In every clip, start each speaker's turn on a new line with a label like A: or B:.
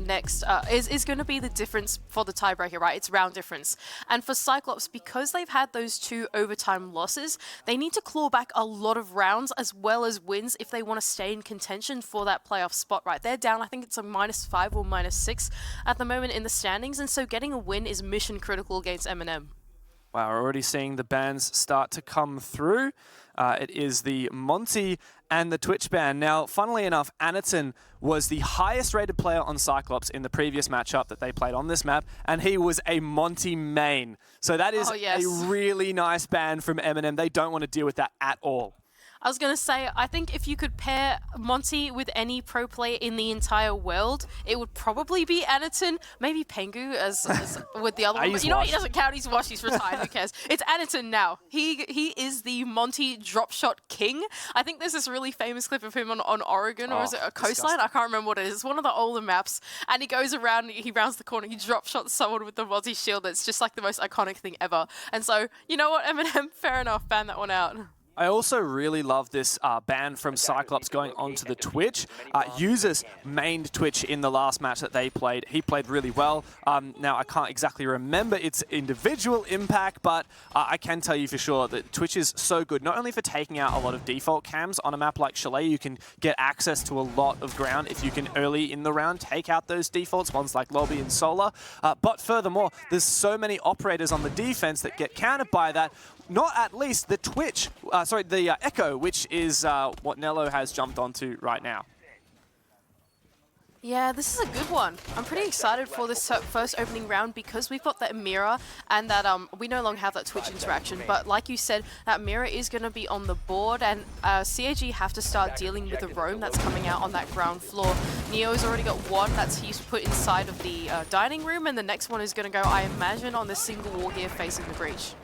A: next is going to be the difference for the tiebreaker, right? It's round difference. And for Cyclops, because they've had those 2 overtime losses, they need to claw back a lot of rounds as well as wins if they want to stay in contention for that playoff spot, right? They're down, I think it's a -5 or -6 at the moment in the standings, and so getting a win is mission critical against MNM.
B: Wow, we're already seeing the bans start to come through. It is the Monty and the Twitch ban. Now, funnily enough, Anaton was the highest rated player on Cyclops in the previous matchup that they played on this map, and he was a Monty main. So that is a really nice ban from MNM. They don't want to deal with that at all.
A: I was going to say, I think if you could pair Monty with any pro player in the entire world, it would probably be Anaton, maybe Pengu as with the other one. You know what? He doesn't count. He's washed. He's retired. Who cares? It's Anaton now. He is the Monty drop shot king. I think there's this really famous clip of him on Oregon, or is it a coastline? I can't remember what it is. It's one of the older maps, and he goes around, he rounds the corner, he drop shots someone with the Monty shield. It's just like the most iconic thing ever. And so, you know what, MNM, fair enough, ban that one out.
B: I also really love this ban from Cyclops going onto the Twitch. Users mained Twitch in the last match that they played. He played really well. Now, I can't exactly remember its individual impact, but I can tell you for sure that Twitch is so good, not only for taking out a lot of default cams on a map like Chalet, you can get access to a lot of ground if you can early in the round take out those defaults, ones like Lobby and Solar. But furthermore, there's so many operators on the defense that get countered by that. Not at least the Twitch, the Echo, which is what Nello has jumped onto right now.
A: Yeah, this is a good one. I'm pretty excited for this first opening round because we've got that mirror and that we no longer have that Twitch interaction. But like you said, that mirror is going to be on the board, and CAG have to start dealing with the roam that's coming out on that ground floor. Neo's already got one that's he's put inside of the dining room, and the next one is going to go, I imagine, on this single wall here facing the breach.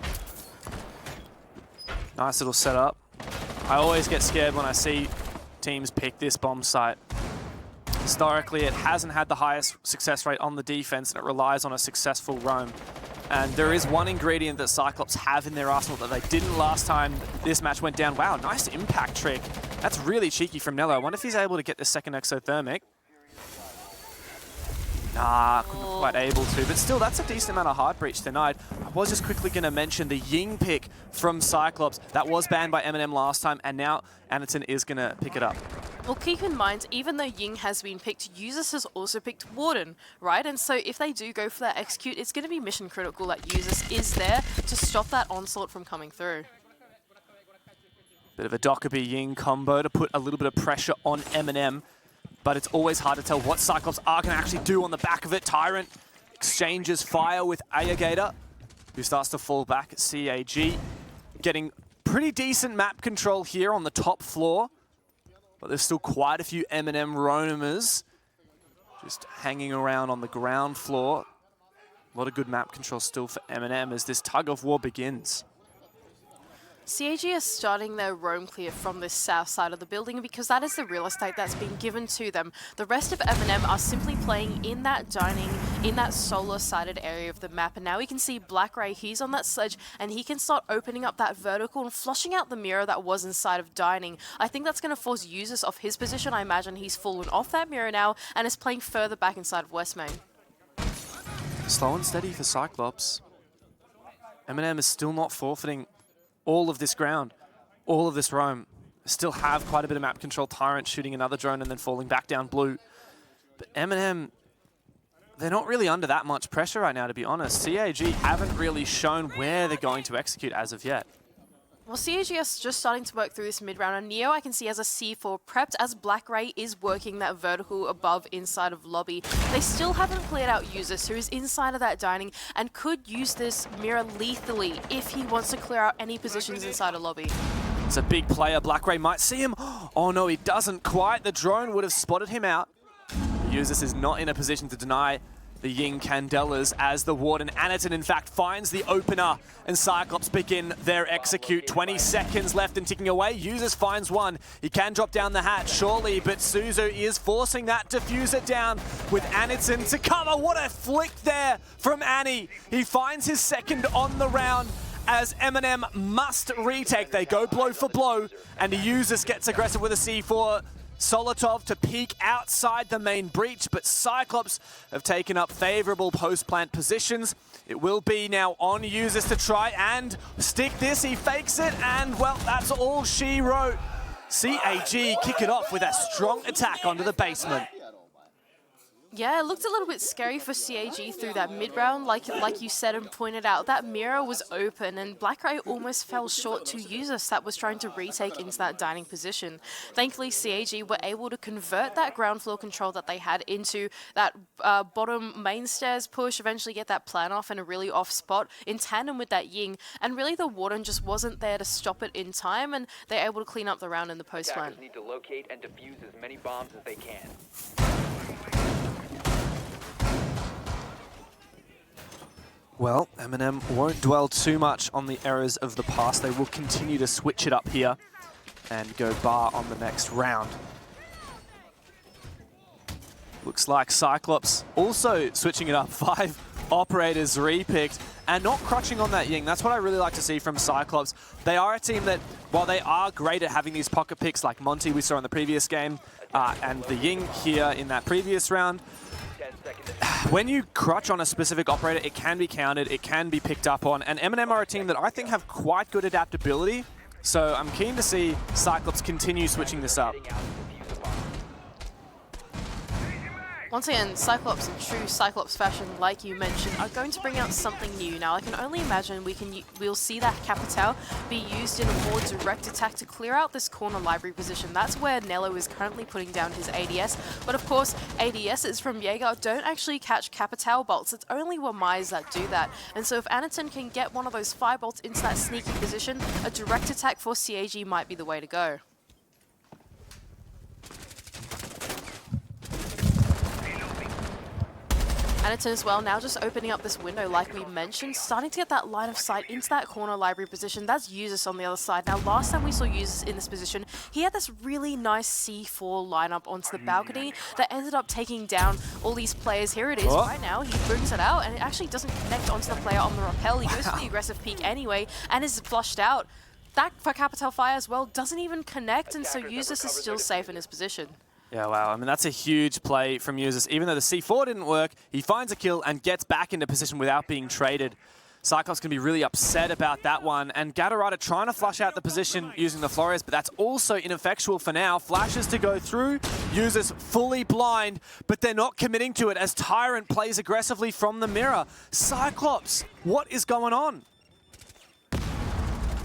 B: Nice little setup. I always get scared when I see teams pick this bomb site. Historically, it hasn't had the highest success rate on the defense, and it relies on a successful roam. And there is one ingredient that Cyclops have in their arsenal that they didn't last time this match went down. Wow, nice impact trick. That's really cheeky from Nello. I wonder if he's able to get the second exothermic. Nah, couldn't quite able to, but still, that's a decent amount of hard breach denied. I was just quickly going to mention the Ying pick from Cyclops. That was banned by MNM last time, and now Anaton is going to pick it up.
A: Well, keep in mind, even though Ying has been picked, Users has also picked Warden, right? And so if they do go for that execute, it's going to be mission critical that Users is there to stop that onslaught from coming through.
B: Bit of a Dockerby Ying combo to put a little bit of pressure on MNM. But it's always hard to tell what Cyclops are going to actually do on the back of it. Tyrant exchanges fire with Ayagator, who starts to fall back at CAG. Getting pretty decent map control here on the top floor. But there's still quite a few MNM roamers just hanging around on the ground floor. A lot of good map control still for MNM as this tug of war begins.
A: CAG is starting their roam clear from this south side of the building because that is the real estate that's been given to them. The rest of MNM are simply playing in that dining, in that solar-sided area of the map. And now we can see Black Ray, he's on that sledge, and he can start opening up that vertical and flushing out the mirror that was inside of dining. I think that's going to force Users off his position. I imagine he's fallen off that mirror now and is playing further back inside of West Main.
B: Slow and steady for Cyclops. MNM is still not forfeiting all of this ground, all of this roam. Still have quite a bit of map control. Tyrant shooting another drone and then falling back down blue. But MNM, they're not really under that much pressure right now, to be honest. CAG haven't really shown where they're going to execute as of yet.
A: Well, CAG is just starting to work through this mid-round, and Neo I can see as a C4 prepped as Black Ray is working that vertical above inside of lobby. They still haven't cleared out Users, who is inside of that dining and could use this mirror lethally if he wants to clear out any positions inside of lobby.
B: It's a big player. Black Ray might see him. Oh no, he doesn't quite. The drone would have spotted him out. Users is not in a position to deny the Ying Candelas as the Warden. Anaton, in fact, finds the opener, and Cyclops begin their execute. 20 seconds left and ticking away. Users finds one. He can drop down the hatch, surely, but Suzu is forcing that diffuser down with Anaton to cover. What a flick there from Annie. He finds his second on the round as MNM must retake. They go blow for blow, and the Users gets aggressive with a C4. Solotov to peek outside the main breach, but Cyclops have taken up favorable post-plant positions. It will be now on users to try and stick this. He fakes it, and well, that's all she wrote. CAG kick it off with a strong attack onto the basement.
A: Yeah, it looked a little bit scary for CAG through that mid-round. Like you said and pointed out, that mirror was open and BlackRay almost fell short to Ubisoft that was trying to retake into that dining position. Thankfully, CAG were able to convert that ground floor control that they had into that bottom main stairs push, eventually get that plan off in a really off spot in tandem with that Ying. And really the Warden just wasn't there to stop it in time, and they're able to clean up the round in the post plan.
C: Need to locate and defuse as many bombs as they can.
B: Well, MNM won't dwell too much on the errors of the past. They will continue to switch it up here and go bar on the next round. Looks like Cyclops also switching it up. 5 operators repicked and not crutching on that Ying. That's what I really like to see from Cyclops. They are a team that, while they are great at having these pocket picks like Monty we saw in the previous game and the Ying here in that previous round, when you crutch on a specific operator, it can be counted, it can be picked up on, and MNM are a team that I think have quite good adaptability, so I'm keen to see Cyclops continue switching this up.
A: Once again, Cyclops in true Cyclops fashion, like you mentioned, are going to bring out something new. Now, I can only imagine we'll see that Capital be used in a more direct attack to clear out this corner library position. That's where Nello is currently putting down his ADS. But of course, ADSs from Jaeger don't actually catch Capital bolts. It's only Wamais that do that. And so if Anaton can get one of those fire bolts into that sneaky position, a direct attack for CAG might be the way to go. Anaton as well, now just opening up this window like we mentioned, starting to get that line of sight into that corner library position. That's Ubisoft on the other side. Now, last time we saw Ubisoft in this position, he had this really nice C4 lineup onto the balcony that ended up taking down all these players. Here it is right now. He brings it out, and it actually doesn't connect onto the player on the rappel. He goes for the aggressive peek anyway, and is flushed out. That for Capital Fire as well doesn't even connect, and so Ubisoft is still safe in his position.
B: Yeah, wow. I mean, that's a huge play from Ubisoft. Even though the C4 didn't work, he finds a kill and gets back into position without being traded. Cyclops can be really upset about that one. And Gatorada trying to flush out the position using the Flores, but that's also ineffectual for now. Flashes to go through. Ubisoft fully blind, but they're not committing to it as Tyrant plays aggressively from the mirror. Cyclops, what is going on?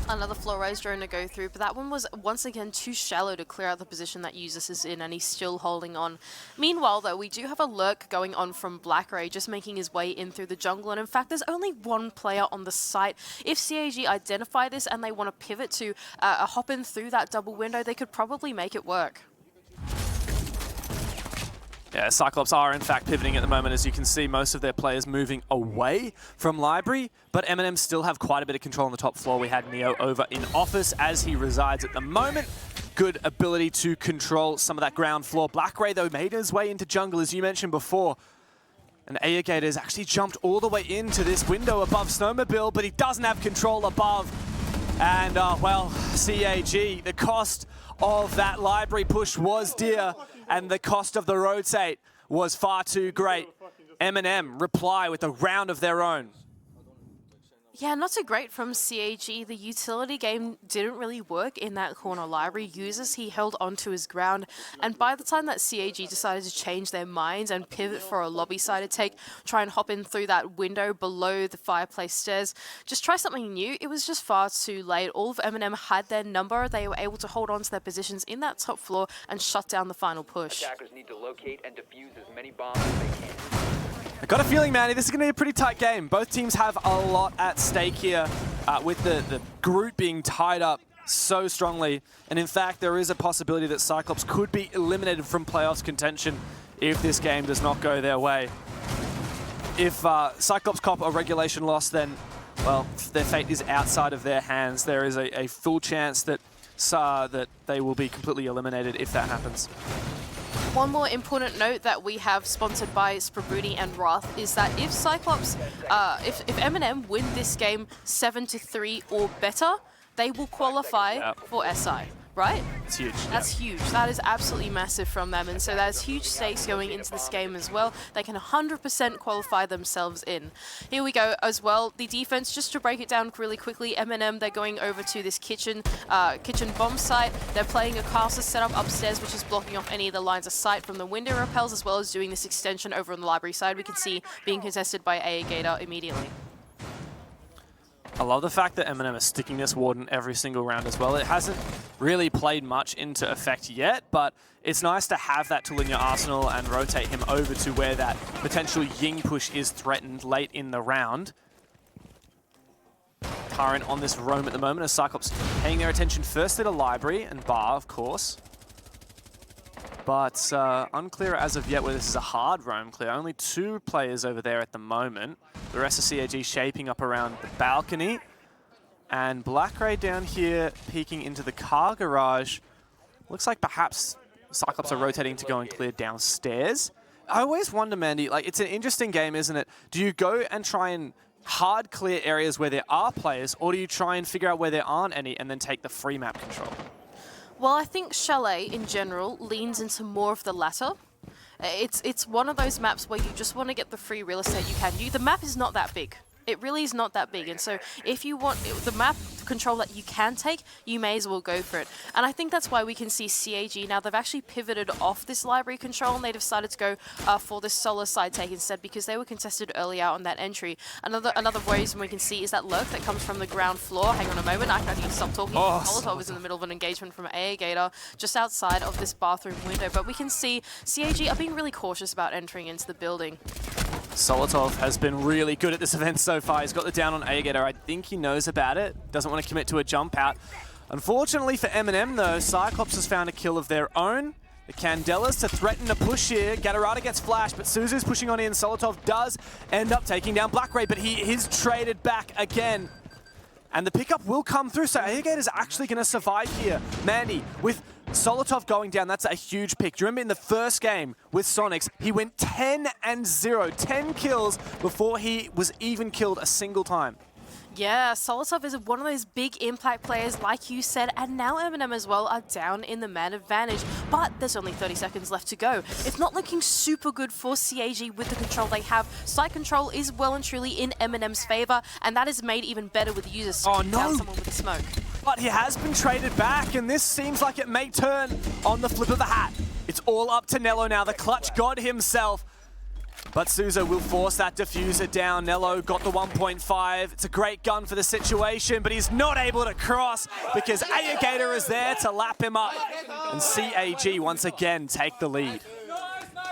A: Another Flores drone to go through, but that one was once again too shallow to clear out the position that Ubisoft is in, and he's still holding on. Meanwhile, though, we do have a lurk going on from BlackRay, just making his way in through the jungle, and in fact, there's only one player on the site. If CAG identify this and they want to pivot to a hop in through that double window, they could probably make it work.
B: Yeah, Cyclops are in fact pivoting at the moment. As you can see, most of their players moving away from Library, but MNM still have quite a bit of control on the top floor. We had Neo over in office as he resides at the moment. Good ability to control some of that ground floor. BlackRay, though, made his way into jungle, as you mentioned before. And Aegator has actually jumped all the way into this window above Snowmobile, but he doesn't have control above. And, well, CAG, the cost of that Library push was dear, and the cost of the rotate was far too great. MNM reply with a round of their own.
A: Yeah, not so great from CAG. The utility game didn't really work in that corner library. He held onto his ground, and by the time that CAG decided to change their minds and pivot for a lobby-sided take, try and hop in through that window below the fireplace stairs, just try something new, it was just far too late. All of MNM had their number. They were able to hold on to their positions in that top floor and shut down the final push.
C: Attackers need to locate and defuse as many bombs as they can.
B: I got a feeling, Manny, this is going to be a pretty tight game. Both teams have a lot at stake here with the group being tied up so strongly. And in fact, there is a possibility that Cyclops could be eliminated from playoffs contention if this game does not go their way. If Cyclops cop a regulation loss, then, well, their fate is outside of their hands. There is a full chance that they will be completely eliminated if that happens.
A: One more important note that we have sponsored by Sprabooni and Wrath is that if Cyclops, if MNM win this game 7-3 or better, they will qualify for SI. right?
B: It's huge.
A: That's huge. That is absolutely massive from them, and so that's huge stakes going into this game as well. They can 100% qualify themselves in. Here we go as well. The defense, just to break it down really quickly, MNM, they're going over to this kitchen bomb site. They're playing a castle setup upstairs, which is blocking off any of the lines of sight from the window repels, as well as doing this extension over on the library side. We can see being contested by A Gator immediately.
B: I love the fact that MNM is sticking this Warden every single round as well. It hasn't really played much into effect yet, but it's nice to have that tool in your arsenal and rotate him over to where that potential Ying push is threatened late in the round. Current on this roam at the moment as Cyclops paying their attention first at a library and bar, of course. But unclear as of yet whether this is a hard roam clear. Only 2 players over there at the moment. The rest of CAG shaping up around the balcony. And Black Ray down here peeking into the car garage. Looks like perhaps Cyclops are rotating to go and clear downstairs. I always wonder, Mandy, like it's an interesting game, isn't it? Do you go and try and hard clear areas where there are players, or do you try and figure out where there aren't any and then take the free map control?
A: Well, I think Chalet, in general, leans into more of the latter. It's one of those maps where you just want to get the free real estate you can. The map is not that big. It really is not that big, and so if you want the map control that you can take, you may as well go for it. And I think that's why we can see CAG now, they've actually pivoted off this library control and they've decided to go for this solo side take instead, because they were contested earlier on that entry. Another reason we can see is that lurk that comes from the ground floor. Hang on a moment, I need to stop talking. Molotov is in the middle of an engagement from A Gator just outside of this bathroom window, but we can see CAG are being really cautious about entering into the building.
B: Solotov has been really good at this event so far. He's got the down on A-Gator. I think he knows about it. Doesn't want to commit to a jump out. Unfortunately for MNM though, Cyclops has found a kill of their own. The Candelas to threaten a push here. Gatorada gets flashed, but Suzu's pushing on in. Solotov does end up taking down Black Ray, but he is traded back again. And the pickup will come through, so A-Gator's actually going to survive here. Mandy, with Solotov going down, that's a huge pick. Do you remember in the first game with Sonics, he went 10-0, 10 kills before he was even killed a single time.
A: Yeah, Solotov is one of those big impact players, like you said, and now MNM as well are down in the man advantage. But there's only 30 seconds left to go. It's not looking super good for CAG with the control they have. Site control is well and truly in MNM's favor, and that is made even better with users to down someone with the smoke.
B: But he has been traded back, and this seems like it may turn on the flip of the hat. It's all up to Nello now, the clutch god himself. But Suzo will force that diffuser down. Nello got the 1.5. It's a great gun for the situation, but he's not able to cross because A-Gator is there to lap him up. And CAG once again take the lead.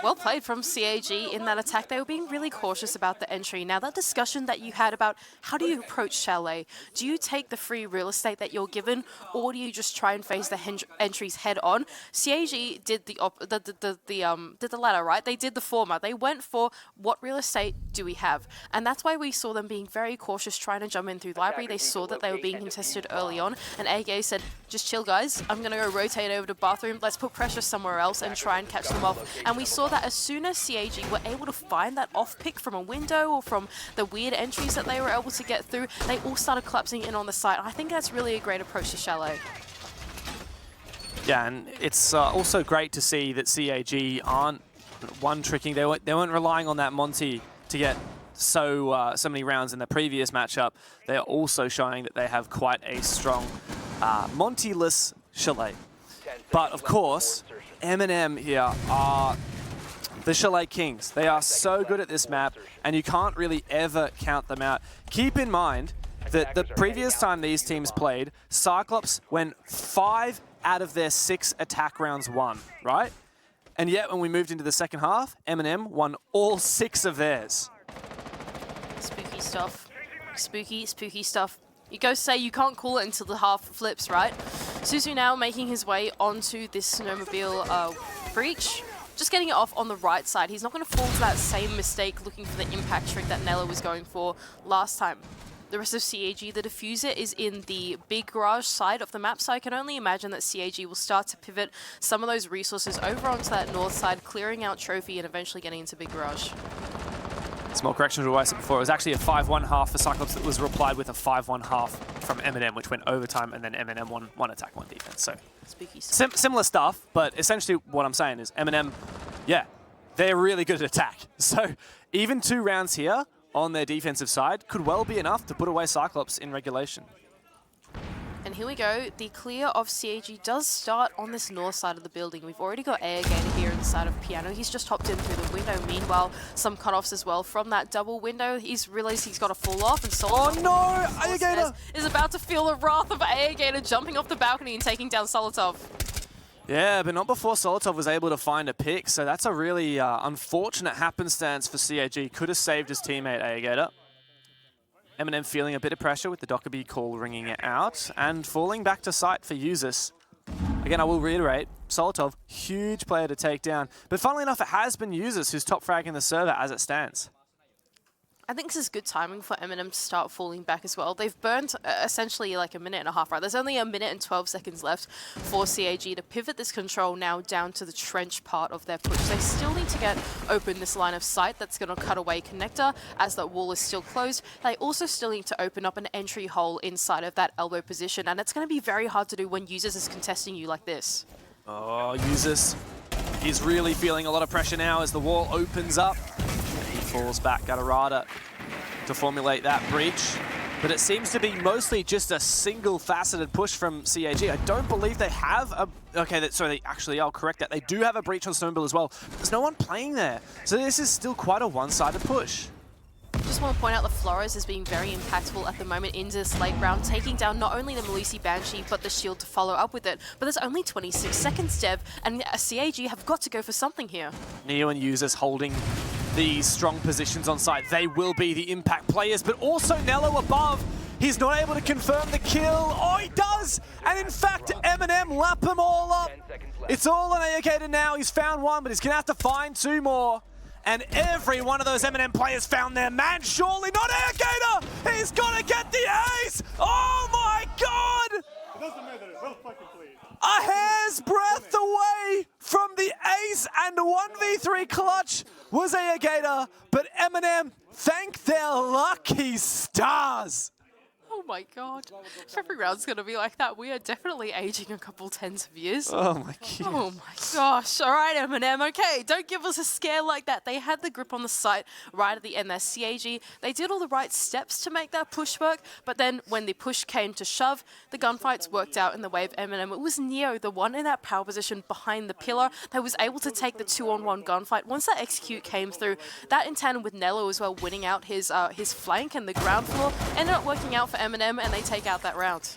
A: Well played from CAG in that attack. They were being really cautious about the entry. Now, that discussion that you had about how do you approach Chalet? Do you take the free real estate that you're given, or do you just try and face the entries head on? CAG did the latter, right? They did the former. They went for what real estate do we have? And that's why we saw them being very cautious, trying to jump in through library. They saw that they were being contested early on, and AG said, just chill, guys. I'm going to go rotate over to bathroom. Let's put pressure somewhere else and try and catch them off. And we saw that as soon as CAG were able to find that off pick from a window or from the weird entries that they were able to get through, they all started collapsing in on the site. I think that's really a great approach to Chalet.
B: Yeah, and it's also great to see that CAG aren't one-tricking. They weren't relying on that Monty to get so many rounds in the previous matchup. They are also showing that they have quite a strong Monty-less Chalet. But of course, MNM here are the Chalet Kings. They are so good at this map, and you can't really ever count them out. Keep in mind that the previous time these teams played, Cyclops went 5 out of their 6 attack rounds won, right? And yet, when we moved into the second half, MNM won all 6 of theirs.
A: Spooky stuff. Spooky, spooky stuff. You go say you can't call it until the half flips, right? Suzu now making his way onto this snowmobile breach. Just getting it off on the right side. He's not going to fall to that same mistake looking for the impact trick that Nella was going for last time. The rest of CAG, the diffuser is in the big garage side of the map, so I can only imagine that CAG will start to pivot some of those resources over onto that north side, clearing out trophy and eventually getting into big garage.
B: Small correction to what I said before. It was actually a 5-1 half for Cyclops that was replied with a 5-1 half from MNM, which went overtime, and then MNM won attack, 1 defense. So
A: spooky stuff.
B: Similar stuff, but essentially what I'm saying is MNM, yeah, they're really good at attack. So even 2 rounds here on their defensive side could well be enough to put away Cyclops in regulation.
A: And here we go. The clear of CAG does start on this north side of the building. We've already got Airgator here inside of Piano. He's just hopped in through the window. Meanwhile, some cutoffs as well from that double window. He's realized he's got to fall off, and
B: Oh no! Airgator
A: is about to feel the wrath of Airgator jumping off the balcony and taking down Solotov.
B: Yeah, but not before Solotov was able to find a pick, so that's a really unfortunate happenstance for CAG. Could have saved his teammate Airgator. MNM feeling a bit of pressure with the Dockerby call ringing it out and falling back to site for Usis. Again, I will reiterate, Solotov, huge player to take down. But funnily enough, it has been Usis who's top fragging the server as it stands.
A: I think this is good timing for MNM to start falling back as well. They've burnt essentially like a minute and a half, right? There's only a minute and 12 seconds left for CAG to pivot this control now down to the trench part of their push. They still need to get open this line of sight that's going to cut away connector as that wall is still closed. They also still need to open up an entry hole inside of that elbow position, and it's going to be very hard to do when Usis is contesting you like this.
B: Oh, Usis is really feeling a lot of pressure now as the wall opens up. He falls back, Gatorada to formulate that breach. But it seems to be mostly just a single-faceted push from CAG. I don't believe they have a... Okay, sorry, I'll correct that. They do have a breach on Snowmobile as well. There's no one playing there. So this is still quite a one-sided push.
A: Just want to point out the Flores is being very impactful at the moment in this late round, taking down not only the Melusi Banshee, but the shield to follow up with it. But there's only 26 seconds, Dev, and CAG have got to go for something here.
B: Neo and Usis holding these strong positions on site. They will be the impact players, but also Nello above. He's not able to confirm the kill. Oh, he does! And in fact, MNM lap them all up. It's all on Airgator now. He's found one, but he's going to have to find 2 more. And every one of those MNM players found their man. Surely not Airgator! He's got to get the ace! Oh my god!
D: It doesn't matter. Well fucking played.
B: A hair's breadth away from the ace and 1v3 clutch was Airgator, but MNM thank their lucky stars.
A: Oh my god. If every round's going to be like that, we are definitely aging a couple tens of years.
B: Oh my god.
A: Oh my gosh. All right, MNM. Okay, don't give us a scare like that. They had the grip on the site right at the end there. CAG, they did all the right steps to make that push work, but then when the push came to shove, the gunfights worked out in the way of MNM. It was Neo, the one in that power position behind the pillar, that was able to take the 2-on-1 gunfight. Once that execute came through, that in tandem with Nello as well, winning out his flank and the ground floor, ended up working out for MNM, and they take out that round.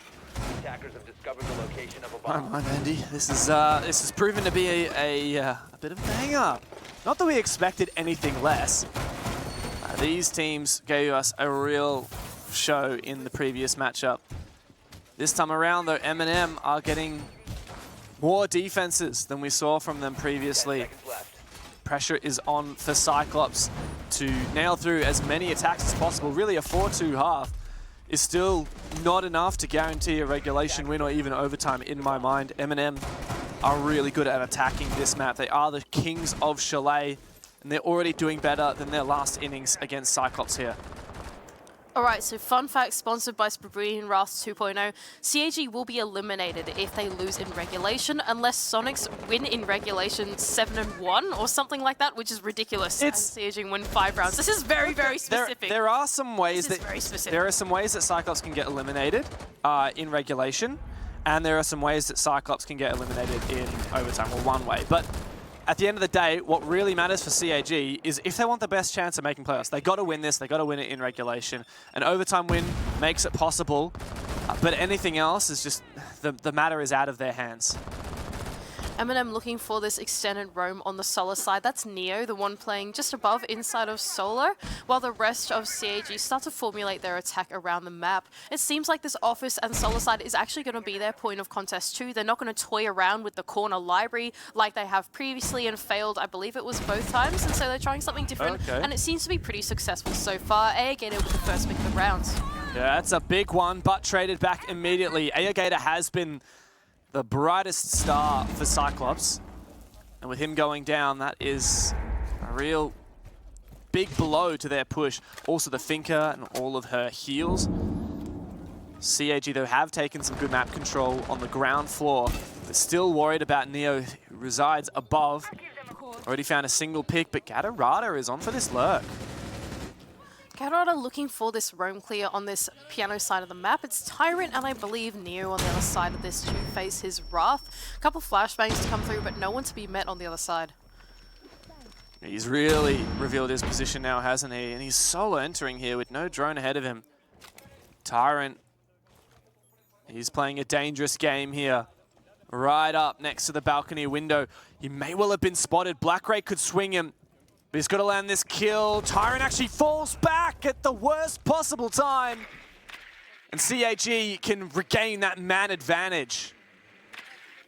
C: Attackers have discovered the location of a
B: Oh
C: bomb.
B: my Andy, this has proven to be a bit of a banger. Not that we expected anything less. These teams gave us a real show in the previous matchup. This time around, though, MNM are getting more defenses than we saw from them
C: 10
B: previously.
C: seconds left.
B: Pressure is on for Cyclops to nail through as many attacks as possible. Really, a 4-2 half is still not enough to guarantee a regulation win or even overtime in my mind. MNM are really good at attacking this map. They are the kings of Chalet, and they're already doing better than their last innings against Cyclops here.
A: Alright, so fun fact sponsored by Sprebrian Wrath 2.0. CAG will be eliminated if they lose in regulation, unless Sonics win in regulation 7-1 or something like that, which is ridiculous.
B: It's
A: and CAG win 5 rounds. This is very, very specific.
B: There are some ways
A: This is
B: that
A: very specific.
B: there are some ways that Cyclops can get eliminated in regulation, and there are some ways that Cyclops can get eliminated in overtime. Well, one way, but at the end of the day, what really matters for CAG is if they want the best chance of making playoffs, they got to win this. They got to win it in regulation. An overtime win makes it possible, but anything else is just the matter is out of their hands.
A: MNM looking for this extended roam on the Solar side. That's Neo, the one playing just above inside of Solar, while the rest of CAG start to formulate their attack around the map. It seems like this Office and Solar side is actually going to be their point of contest too. They're not going to toy around with the corner library like they have previously and failed, I believe it was both times, and so they're trying something different,
B: Okay.
A: and it seems to be pretty successful so far. Airgator with the first pick of the round.
B: Yeah, that's a big one, but traded back immediately. Airgator has been the brightest star for Cyclops, and with him going down, that is a real big blow to their push. Also the Finker and all of her heals. CAG, though, have taken some good map control on the ground floor. They're still worried about Neo, who resides above. Already found a single pick, but Gatorada is on for this lurk.
A: Gatorada looking for this roam clear on this piano side of the map. It's Tyrant and I believe Neo on the other side of this to face his Wrath. A couple flashbangs to come through, but no one to be met on the other side.
B: He's really revealed his position now, hasn't he? And he's solo entering here with no drone ahead of him. Tyrant, he's playing a dangerous game here. Right up next to the balcony window. He may well have been spotted. Black Ray could swing him. But he's got to land this kill. Tyrant actually falls back at the worst possible time. And CAG can regain that man advantage.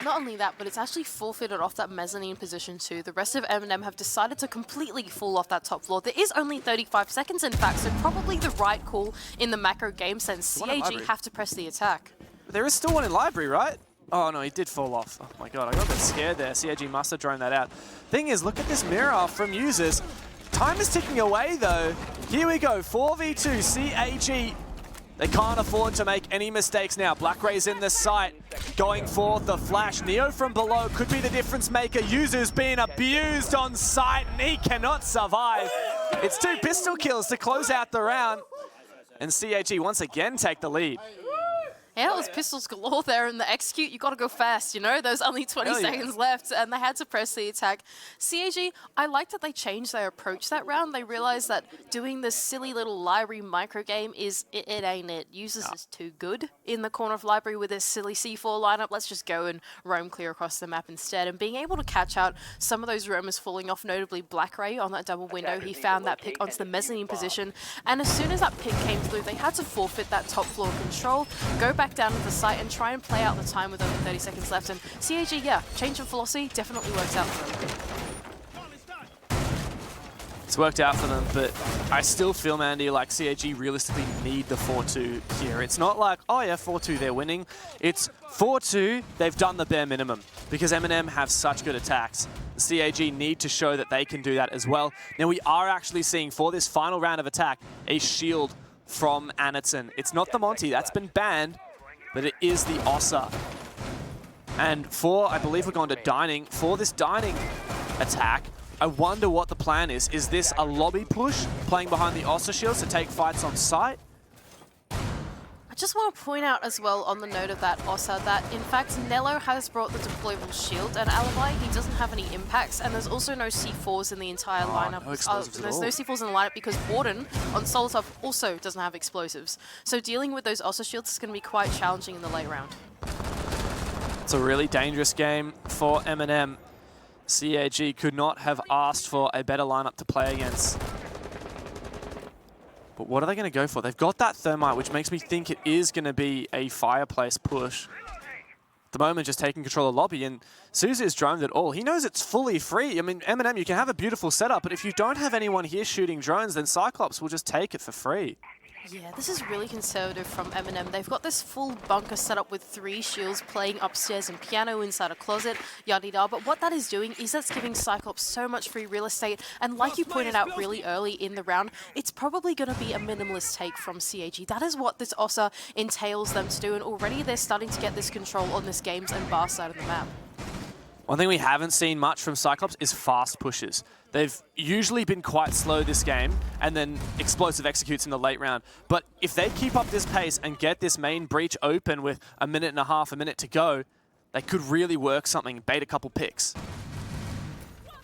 A: Not only that, but it's actually forfeited off that mezzanine position too. The rest of MNM have decided to completely fall off that top floor. There is only 35 seconds in fact, so probably the right call in the macro game sense. CAG have to press the attack.
B: But there is still one in library, right? Oh no, he did fall off. Oh my god, I got a bit scared there. CAG must have drawn that out. Thing is, look at this mirror from users. Time is ticking away though. Here we go, 4v2, CAG. They can't afford to make any mistakes now. Black Ray's in the sight, going forth the flash. Neo from below could be the difference maker. Users being abused on sight and he cannot survive. It's 2 pistol kills to close out the round. And CAG once again take the lead.
A: Yeah, it was pistols galore there in the execute. You got to go fast, you know? There's only 20 seconds left, and they had to press the attack. CAG, I like that they changed their approach that round. They realized that doing this silly little library micro game it ain't it. Users is too good in the corner of library with this silly C4 lineup. Let's just go and roam clear across the map instead. And being able to catch out some of those roamers falling off, notably Black Ray on that double window. He found that pick onto the mezzanine position, and as soon as that pick came through, they had to forfeit that top floor control, go back down to the site and try and play out the time with only 30 seconds left. And CAG, yeah, change of philosophy definitely works out for them.
B: It's worked out for them, but I still feel, Mandy, like CAG realistically need the 4-2 here. It's not like, oh yeah, 4-2, they're winning. It's 4-2, they've done the bare minimum because MNM have such good attacks. The CAG need to show that they can do that as well. Now we are actually seeing for this final round of attack, a shield from Anaton. It's not the Monty, that's been banned, but it is the Ossa. And for, I believe we're going to Dining, for this Dining attack, I wonder what the plan is. Is this a lobby push, playing behind the Ossa shields to take fights on site?
A: I just want to point out as well on the note of that Ossa that in fact Nello has brought the deployable shield and Alibi. He doesn't have any impacts, and there's also no C4s in the entire lineup.
B: No explosives at all.
A: There's no C4s in the lineup because Warden on Solotov also doesn't have explosives. So dealing with those Ossa shields is going to be quite challenging in the late round.
B: It's a really dangerous game for MNM. CAG could not have asked for a better lineup to play against. But what are they going to go for? They've got that Thermite, which makes me think it is going to be a Fireplace push. At the moment, just taking control of lobby, and Suzu is droned it all. He knows it's fully free. I mean, MNM, you can have a beautiful setup, but if you don't have anyone here shooting drones, then Cyclops will just take it for free.
A: Yeah, this is really conservative from MNM. They've got this full bunker set up with 3 shields playing upstairs and piano inside a closet, yada-da. But what that is doing is that's giving Cyclops so much free real estate. And like you pointed out really early in the round, it's probably going to be a minimalist take from CAG. That is what this Ossa entails them to do. And already they're starting to get this control on this games and bar side of the map.
B: One thing we haven't seen much from Cyclops is fast pushes. They've usually been quite slow this game, and then explosive executes in the late round. But if they keep up this pace and get this main breach open with a minute to go, they could really work something, bait a couple picks.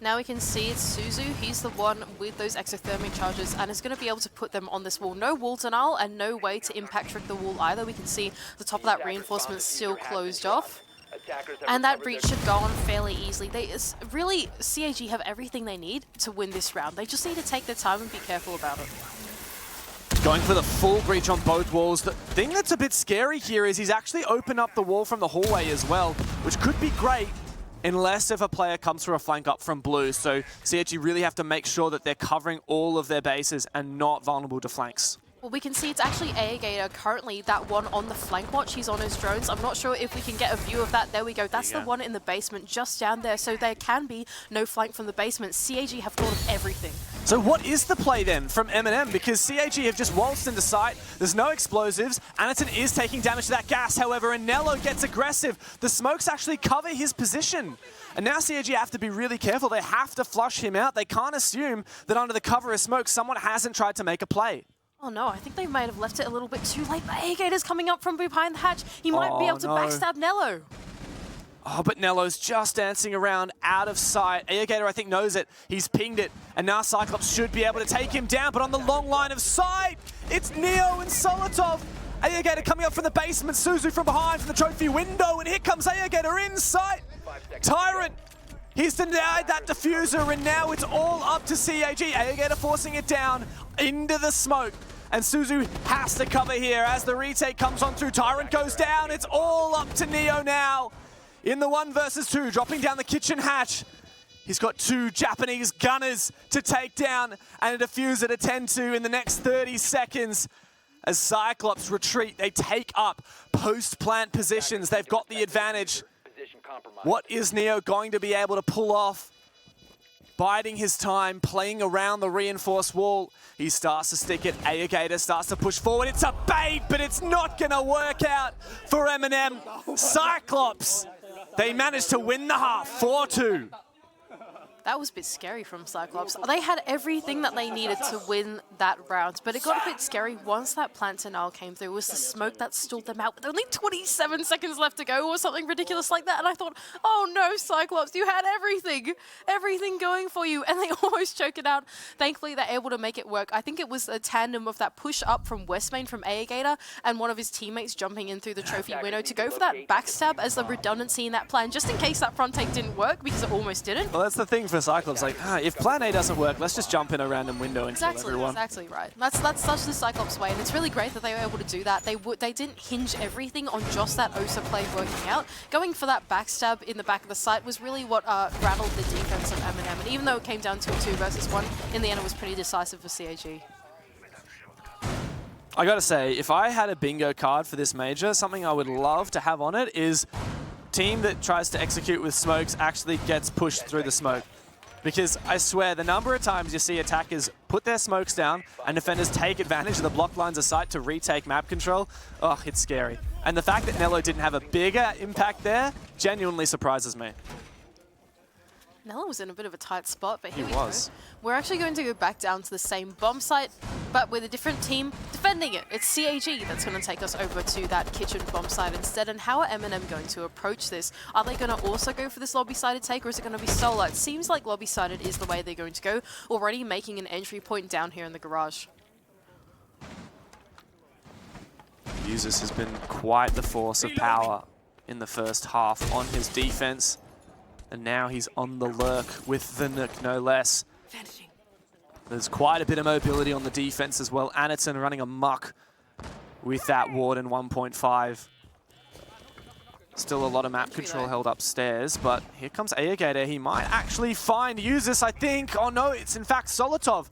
A: Now we can see it's Suzu. He's the one with those exothermic charges and is going to be able to put them on this wall. No wall denial and no way to impact trick the wall either. We can see the top of that reinforcement still closed off. And that breach should go on fairly easily. Really, CAG have everything they need to win this round. They just need to take their time and be careful about it.
B: Going for the full breach on both walls. The thing that's a bit scary here is he's actually opened up the wall from the hallway as well, which could be great unless if a player comes through a flank up from blue. So CAG really have to make sure that they're covering all of their bases and not vulnerable to flanks.
A: Well, we can see it's actually Gator currently, that one on the flank watch. He's on his drones. I'm not sure if we can get a view of that. There we go. That's the one in the basement just down there. So there can be no flank from the basement. CAG have thought of everything.
B: So what is the play then from MNM? Because CAG have just waltzed into sight. There's no explosives. Anaton is taking damage to that gas, however, and Nello gets aggressive. The smokes actually cover his position. And now CAG have to be really careful. They have to flush him out. They can't assume that under the cover of smoke, someone hasn't tried to make a play.
A: Oh no, I think they might have left it a little bit too late. But Gator's coming up from behind the hatch. He might be able to backstab Nello.
B: Oh, but Nello's just dancing around out of sight. Gator, I think, knows it. He's pinged it. And now Cyclops should be able to take him down. But on the long line of sight, it's Neo and Solotov. Gator coming up from the basement. Suzu from behind from the trophy window. And here comes Gator in sight. Tyrant. He's denied that diffuser, and now it's all up to CAG. Gator forcing it down into the smoke. And Suzu has to cover here as the retake comes on through. Tyrant goes down. It's all up to Neo now. In the 1 versus 2, dropping down the kitchen hatch. He's got 2 Japanese gunners to take down and a diffuser to tend to in the next 30 seconds. As Cyclops retreat, they take up post-plant positions. They've got the advantage. What is Neo going to be able to pull off? Biding his time, playing around the reinforced wall. He starts to stick it. Gator starts to push forward. It's a bait, but it's not going to work out for MNM. Cyclops, they managed to win the half, 4-2.
A: That was a bit scary from Cyclops. They had everything that they needed to win that round, but it got a bit scary once that plant denial came through. It was the smoke that stalled them out with only 27 seconds left to go or something ridiculous like that. And I thought, oh no, Cyclops, you had everything going for you. And they almost choke it out. Thankfully, they're able to make it work. I think it was a tandem of that push up from West Main from Gator and one of his teammates jumping in through the trophy window to go for that backstab as the redundancy in that plan, just in case that front take didn't work, because it almost didn't.
B: Well, that's the thing for Cyclops, like, if plan A doesn't work, let's just jump in a random window and kill everyone.
A: Exactly right. That's such the Cyclops way, and it's really great that they were able to do that. They didn't hinge everything on just that Osa play working out. Going for that backstab in the back of the site was really what rattled the defense of MNM, and even though it came down to a 2 versus 1, in the end it was pretty decisive for CAG.
B: I gotta say, if I had a bingo card for this major, something I would love to have on it is team that tries to execute with smokes actually gets pushed through the smoke. Because I swear, the number of times you see attackers put their smokes down and defenders take advantage of the block lines of sight to retake map control, oh, it's scary. And the fact that Nello didn't have a bigger impact there genuinely surprises me.
A: Nello was in a bit of a tight spot, but here we
B: go.
A: We're actually going to go back down to the same bomb site, but with a different team defending it. It's CAG that's going to take us over to that kitchen bomb site instead. And how are MNM going to approach this? Are they going to also go for this lobby-sided take, or is it going to be solo? It seems like lobby-sided is the way they're going to go, already making an entry point down here in the garage.
B: Usus has been quite the force of power in the first half on his defense. And now he's on the lurk with the Nook, no less. There's quite a bit of mobility on the defense as well. Anaton running amok with that Warden 1.5. Still a lot of map control held upstairs, but here comes Gator. He might actually find Usus, I think. Oh no, it's in fact Solotov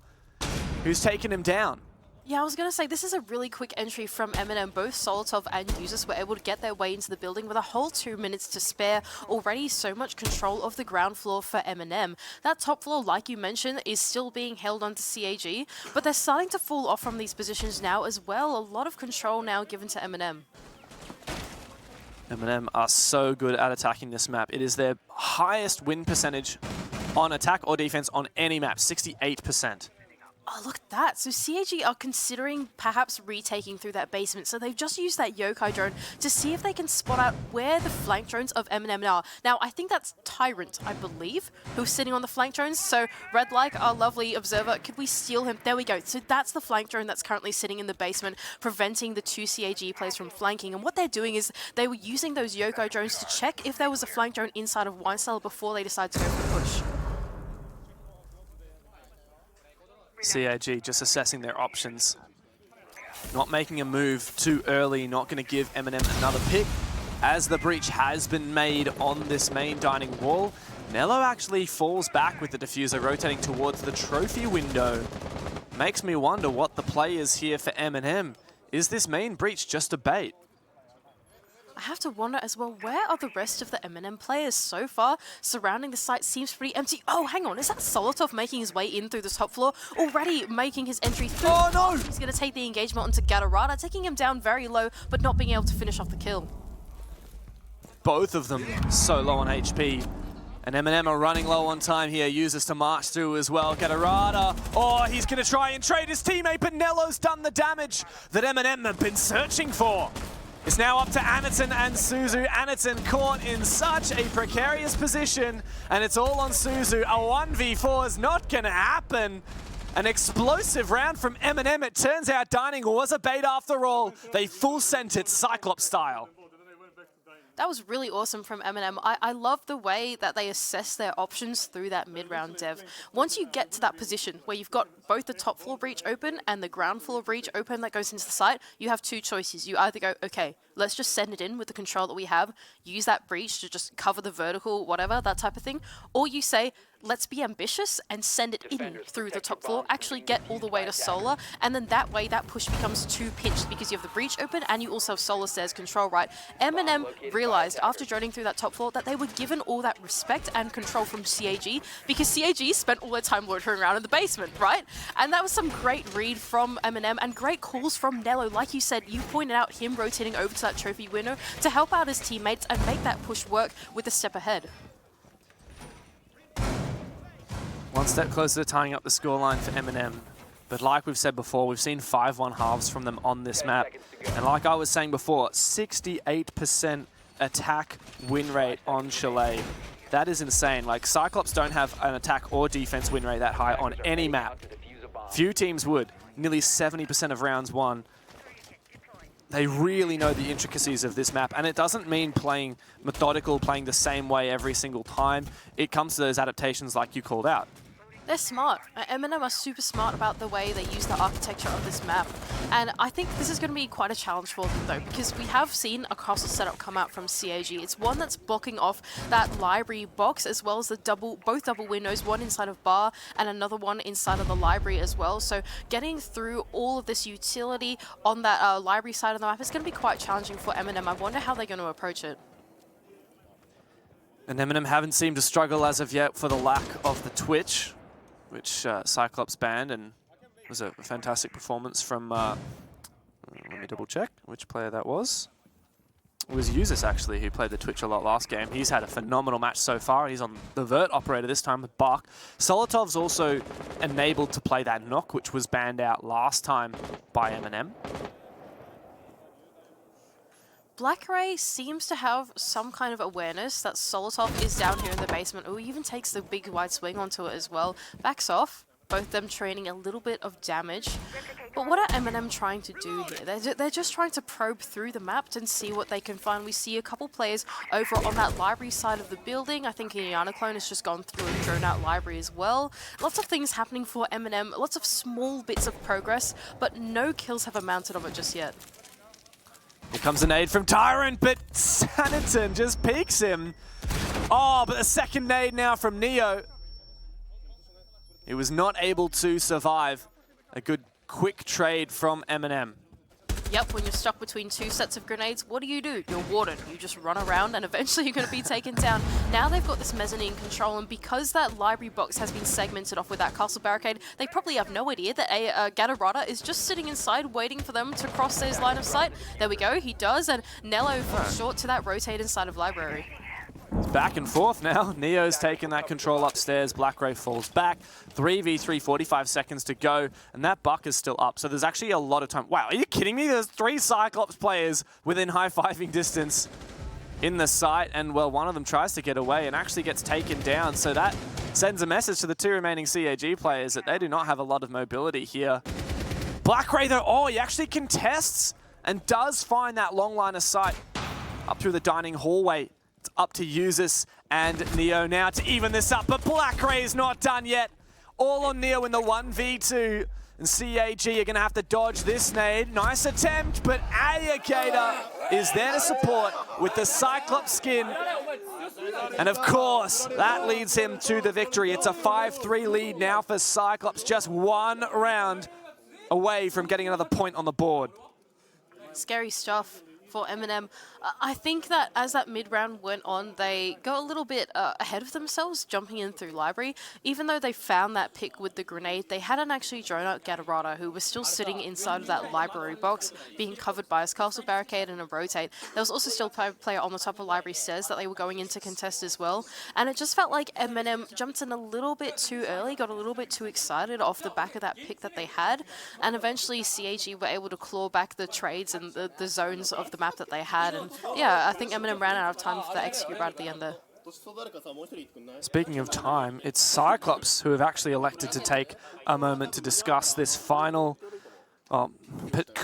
B: who's taken him down.
A: Yeah, I was going to say, this is a really quick entry from MNM. Both Solotov and Usus were able to get their way into the building with a whole 2 minutes to spare. Already so much control of the ground floor for MNM. That top floor, like you mentioned, is still being held onto CAG, but they're starting to fall off from these positions now as well. A lot of control now given to MNM.
B: MNM are so good at attacking this map. It is their highest win percentage on attack or defense on any map, 68%.
A: Oh, look at that. So CAG are considering perhaps retaking through that basement. So they've just used that yokai drone to see if they can spot out where the flank drones of MNM are. Now, I think that's Tyrant, I believe, who's sitting on the flank drones. So Red Like, our lovely observer, could we steal him? There we go. So that's the flank drone that's currently sitting in the basement, preventing the 2 CAG players from flanking. And what they're doing is they were using those yokai drones to check if there was a flank drone inside of Wine Cellar before they decided to go for the push.
B: CAG just assessing their options. Not making a move too early, not going to give MNM another pick. As the breach has been made on this main dining wall, Nello actually falls back with the diffuser, rotating towards the trophy window. makes me wonder what the play is here for MNM. Is this main breach just a bait?
A: I have to wonder as well, where are the rest of the MNM players so far? Surrounding the site seems pretty empty. Oh, hang on, is that Solotov making his way in through the top floor? Already making his entry through.
B: Oh no!
A: He's going to take the engagement onto Gatorada, taking him down very low, but not being able to finish off the kill.
B: Both of them so low on HP. And MNM are running low on time here. Uses to march through as well. Gatorada. Oh, he's going to try and trade his teammate, but Nello's done the damage that MNM have been searching for. It's now up to Anaton and Suzu. Anaton caught in such a precarious position, and it's all on Suzu. A 1v4 is not going to happen. An explosive round from MNM. It turns out Dining was a bait after all. They full sent it Cyclops style.
A: That was really awesome from MNM. I love the way that they assess their options through that mid-round dev. Once you get to that position where you've got both the top floor breach open and the ground floor breach open that goes into the site, you have two choices. You either go, okay, let's just send it in with the control that we have, use that breach to just cover the vertical, whatever, that type of thing. Or you say, let's be ambitious and send it in through the top floor, actually get all the way to Solar, and then that way that push becomes too pinched because you have the breach open and you also have Solar Stairs control, right? MNM realized after droning through that top floor that they were given all that respect and control from CAG because CAG spent all their time loitering around in the basement, right? And that was some great read from MNM and great calls from Nello. Like you said, you pointed out him rotating over to that trophy window to help out his teammates and make that push work with a step ahead.
B: One step closer to tying up the scoreline for MNM. But like we've said before, we've seen 5-1 halves from them on this map. And like I was saying before, 68% attack win rate on Chalet. That is insane. Like, Cyclops don't have an attack or defense win rate that high on any map. Few teams would. Nearly 70% of rounds won. They really know the intricacies of this map, and it doesn't mean playing methodical, playing the same way every single time. It comes to those adaptations like you called out.
A: They're smart. MNM are super smart about the way they use the architecture of this map. And I think this is going to be quite a challenge for them though, because we have seen a castle setup come out from CAG. It's one that's blocking off that library box as well as the both double windows, one inside of bar and another one inside of the library as well. So getting through all of this utility on that library side of the map is going to be quite challenging for MNM. I wonder how they're going to approach it.
B: And MNM haven't seemed to struggle as of yet for the lack of the Twitch, which Cyclops banned, and was a fantastic performance from, let me double check which player that was. It was Usis actually, who played the Twitch a lot last game. He's had a phenomenal match so far. He's on the Vert operator this time with Bach. Solotov's also enabled to play that knock, which was banned out last time by MNM.
A: Black Ray seems to have some kind of awareness that Solotov is down here in the basement. Oh, he even takes the big wide swing onto it as well. Backs off, both them training a little bit of damage. But what are MNM trying to do here? They're just trying to probe through the map and see what they can find. We see a couple players over on that library side of the building. I think Ianaclone has just gone through and thrown out library as well. Lots of things happening for MNM, lots of small bits of progress, but no kills have amounted of it just yet.
B: Here comes a nade from Tyrant, but Saniton just peeks him. Oh, but a second nade now from Neo. He was not able to survive. A good quick trade from MNM.
A: Yep, when you're stuck between two sets of grenades, what do? You're Warden. You just run around and eventually you're going to be taken down. Now they've got this mezzanine control, and because that library box has been segmented off with that castle barricade, they probably have no idea that a Gatorada is just sitting inside waiting for them to cross those line of sight. There we go, he does, and Nello falls short to that rotate inside of library.
B: It's back and forth now. Neo's taken that control upstairs. Black Ray falls back. 3v3, 45 seconds to go, and that buck is still up. So there's actually a lot of time. Wow, are you kidding me? There's 3 Cyclops players within high-fiving distance in the site, and well, one of them tries to get away and actually gets taken down. So that sends a message to the 2 remaining CAG players that they do not have a lot of mobility here. Black Ray though, oh, he actually contests and does find that long line of sight up through the dining hallway. It's up to Usis and Neo now to even this up, but Black Ray is not done yet. All on Neo in the 1v2. and CAG are going to have to dodge this nade. Nice attempt, but Alligator is there to support with the Cyclops skin. And of course, that leads him to the victory. It's a 5-3 lead now for Cyclops, just one round away from getting another point on the board.
A: Scary stuff for MNM. I think that as that mid-round went on, they got a little bit ahead of themselves, jumping in through library. Even though they found that pick with the grenade, they hadn't actually drawn out Gatorada, who was still sitting inside of that library box, being covered by his castle barricade and a rotate. There was also still a player on the top of library stairs that they were going into contest as well. And it just felt like MNM jumped in a little bit too early, got a little bit too excited off the back of that pick that they had. And eventually CAG were able to claw back the trades and the zones of the map that they had. And yeah, I think MNM ran out of time for that execute right at the end there.
B: Speaking of time, it's Cyclops who have actually elected to take a moment to discuss this final,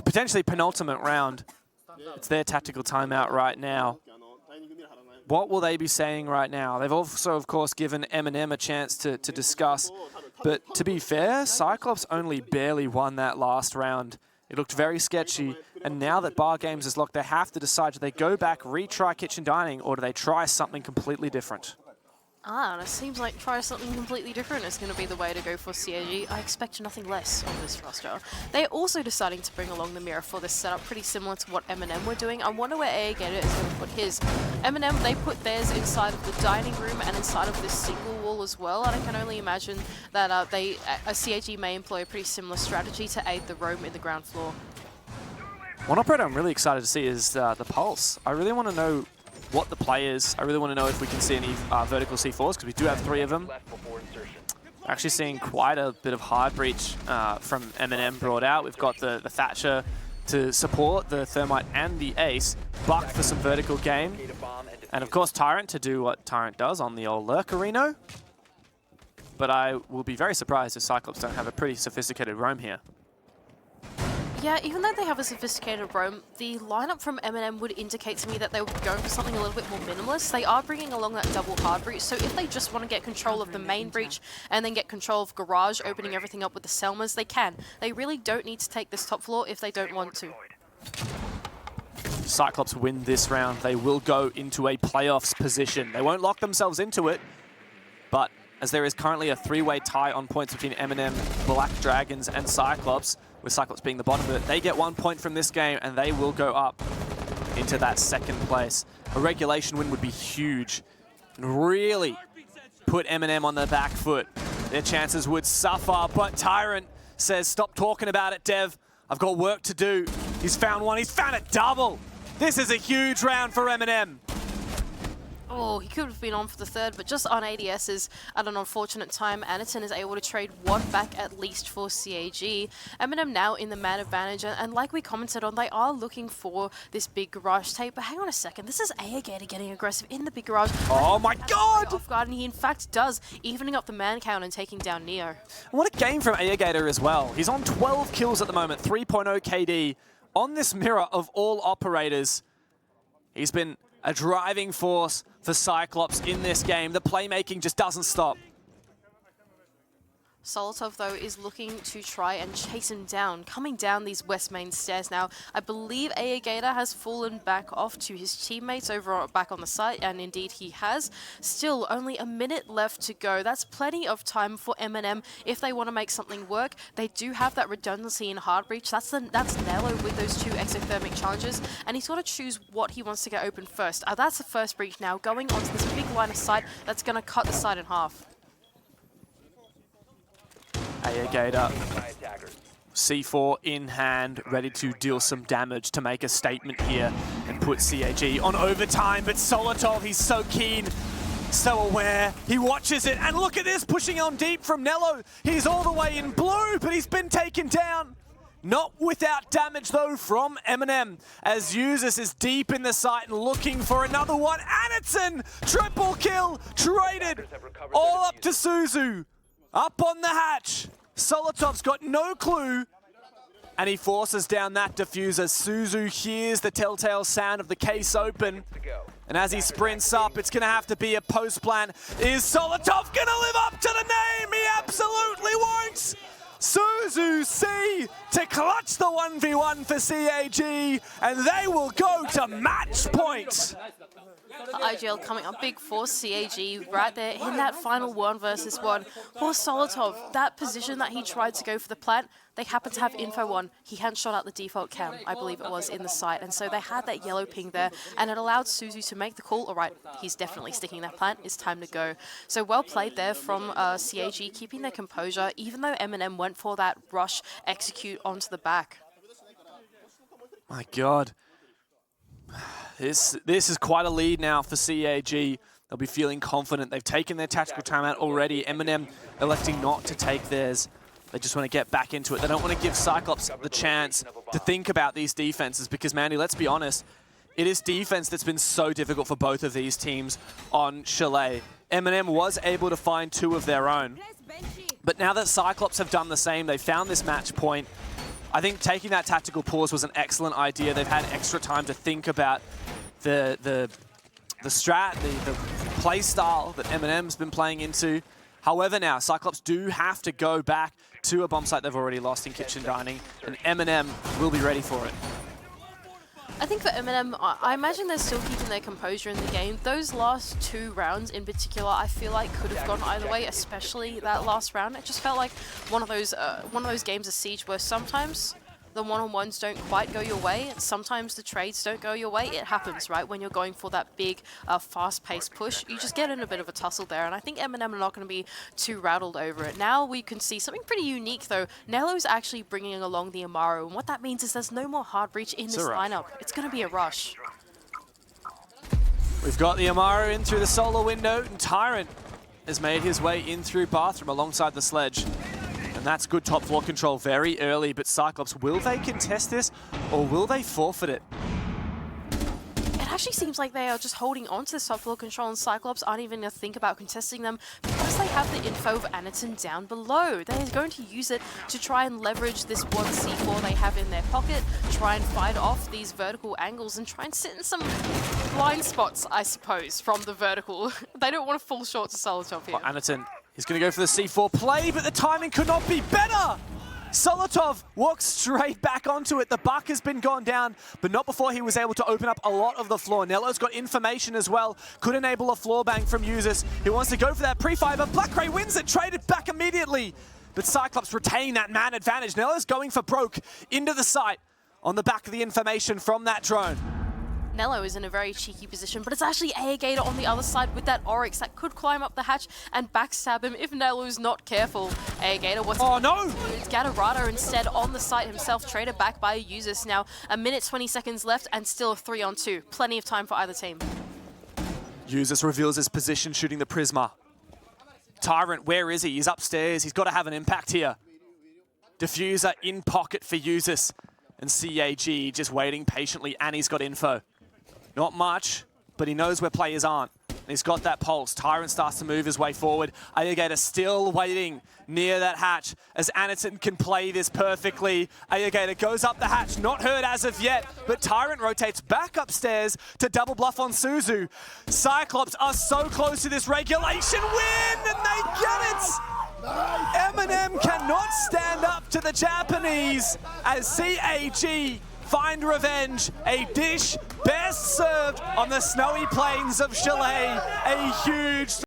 B: potentially penultimate round. It's their tactical timeout right now. What will they be saying right now? They've also, of course, given MNM a chance to discuss. But to be fair, Cyclops only barely won that last round. It looked very sketchy, and now that Bar Games is locked, they have to decide, do they go back, retry Kitchen Dining, or do they try something completely different?
A: And it seems like try something completely different is going to be the way to go for CAG. I expect nothing less on this roster. They're also deciding to bring along the mirror for this setup, pretty similar to what MNM were doing. I wonder where Alligator is going to put his. MNM, they put theirs inside of the dining room and inside of this single wall as well, and I can only imagine that a CAG may employ a pretty similar strategy to aid the roam in the ground floor.
B: One operator I'm really excited to see is the Pulse. I really want to know what the play is. I really want to know if we can see any vertical C4s, because we do have 3 of them. Actually seeing quite a bit of hard breach from MNM brought out. We've got the Thatcher to support the Thermite and the Ace. Buck for some vertical game. And of course Tyrant to do what Tyrant does on the old Lurkerino. But I will be very surprised if Cyclops don't have a pretty sophisticated roam here.
A: Yeah, even though they have a sophisticated roam, the lineup from MNM would indicate to me that they would be going for something a little bit more minimalist. They are bringing along that double hard breach, so if they just want to get control of the main breach and then get control of Garage, opening everything up with the Selmas, they can. They really don't need to take this top floor if they don't want to.
B: Cyclops win this round, they will go into a playoffs position. They won't lock themselves into it, but as there is currently a 3-way tie on points between MNM, Black Dragons, and Cyclops, with Cyclops being the bottom of it, they get 1 point from this game and they will go up into that 2nd place. A regulation win would be huge and really put MNM on the back foot. Their chances would suffer, but Tyrant says, stop talking about it, Dev. I've got work to do. He's found one, he's found a double. This is a huge round for MNM.
A: Oh, he could have been on for the 3rd, but just on ADSs at an unfortunate time, Anaton is able to trade 1 back at least for CAG. MNM now in the man advantage, and like we commented on, they are looking for this big garage tape. But hang on a second, this is Alligator getting aggressive in the big garage.
B: Oh my god!
A: Off guard, and he in fact does, evening up the man count and taking down Neo.
B: What a game from Alligator as well. He's on 12 kills at the moment, 3.0 KD. On this mirror of all operators, he's been a driving force for Cyclops in this game. The playmaking just doesn't stop.
A: Solotov, though, is looking to try and chase him down, coming down these west main stairs now. I believe Alligator has fallen back off to his teammates over back on the site, and indeed he has. Still, only a minute left to go. That's plenty of time for MNM if they want to make something work. They do have that redundancy in hard breach. That's Nello with those 2 exothermic challenges, and he's got to choose what he wants to get open first. That's the first breach now, going onto this big line of sight that's going to cut the site in half.
B: Alligator, C4 in hand, ready to deal some damage to make a statement here and put CAG on overtime. But Solotov, he's so keen, so aware. He watches it, and look at this, pushing on deep from Nello. He's all the way in blue, but he's been taken down. Not without damage, though, from MNM, as Usus is deep in the site and looking for another one. Anaton, triple kill, traded all up to Suzu. Up on the hatch. Solotov's got no clue, and he forces down that diffuser. Suzu hears the telltale sound of the case open, and as he sprints up, it's going to have to be a post plan. Is Solotov going to live up to the name? He absolutely won't. Suzu C to clutch the 1v1 for CAG, and they will go to match point.
A: IGL coming up big for CAG right there in that final 1 versus 1. For Solotov, that position that he tried to go for the plant, they happened to have info on. He hadn't shot out the default cam, I believe it was, in the site. And so they had that yellow ping there, and it allowed Suzu to make the call. All right, he's definitely sticking that plant. It's time to go. So well played there from CAG, keeping their composure, even though MNM went for that rush execute onto the back.
B: My God. This is quite a lead now for CAG. They'll be feeling confident. They've taken their tactical timeout already. MNM electing not to take theirs. They just want to get back into it. They don't want to give Cyclops the chance to think about these defenses because, Mandy, let's be honest, it is defense that's been so difficult for both of these teams on Chalet. MNM was able to find 2 of their own. But now that Cyclops have done the same, they found this match point. I think taking that tactical pause was an excellent idea. They've had extra time to think about the strat, the play style that MNM's been playing into. However, now Cyclops do have to go back to a bomb site they've already lost in kitchen dining, and MNM will be ready for it.
A: I think for MNM, I imagine they're still keeping their composure in the game. Those last 2 rounds in particular, I feel like could have gone either way, especially that last round. It just felt like one of those games of Siege where sometimes the one-on-ones don't quite go your way. Sometimes the trades don't go your way. It happens, right? When you're going for that big, fast-paced push, you just get in a bit of a tussle there. And I think MNM are not going to be too rattled over it. Now we can see something pretty unique, though. Nello's actually bringing along the Amaru. And what that means is there's no more hard breach in this lineup. It's going to be a rush.
B: We've got the Amaru in through the solar window, and Tyrant has made his way in through bathroom alongside the sledge. And that's good top floor control very early, but Cyclops, will they contest this or will they forfeit it?
A: It actually seems like they are just holding on to the top floor control, and Cyclops aren't even going to think about contesting them because they have the info of Anaton down below. They're going to use it to try and leverage this 1 C4 they have in their pocket, try and fight off these vertical angles and try and sit in some blind spots, I suppose, from the vertical. They don't want to fall short to Solotov here.
B: Well, Anaton, he's going to go for the C4 play, but the timing could not be better. Solotov walks straight back onto it. The buck has been gone down, but not before he was able to open up a lot of the floor. Nello's got information as well. Could enable a floor bang from Users. He wants to go for that pre-fire, but Blackray wins it, traded back immediately. But Cyclops retain that man advantage. Nello's going for broke into the site on the back of the information from that drone.
A: Nello is in a very cheeky position, but it's actually Gator on the other side with that Oryx that could climb up the hatch and backstab him if Nello's not careful. Gator, what's It's Gatorado instead on the site himself, traded back by Users. Now, 1 minute 20 seconds left and still 3-on-2. Plenty of time for either team.
B: Users reveals his position, shooting the Prisma. Tyrant, where is he? He's upstairs. He's got to have an impact here. Diffuser in pocket for Users. And CAG just waiting patiently, and he's got info. Not much, but he knows where players aren't. He's got that pulse. Tyrant starts to move his way forward. Ayagator still waiting near that hatch as Anaton can play this perfectly. Ayagator goes up the hatch, not heard as of yet, but Tyrant rotates back upstairs to double bluff on Suzu. Cyclops are so close to this regulation win, and they get it! MNM cannot stand up to the Japanese as CAG find revenge. A dish best served on the snowy plains of Chalet. A huge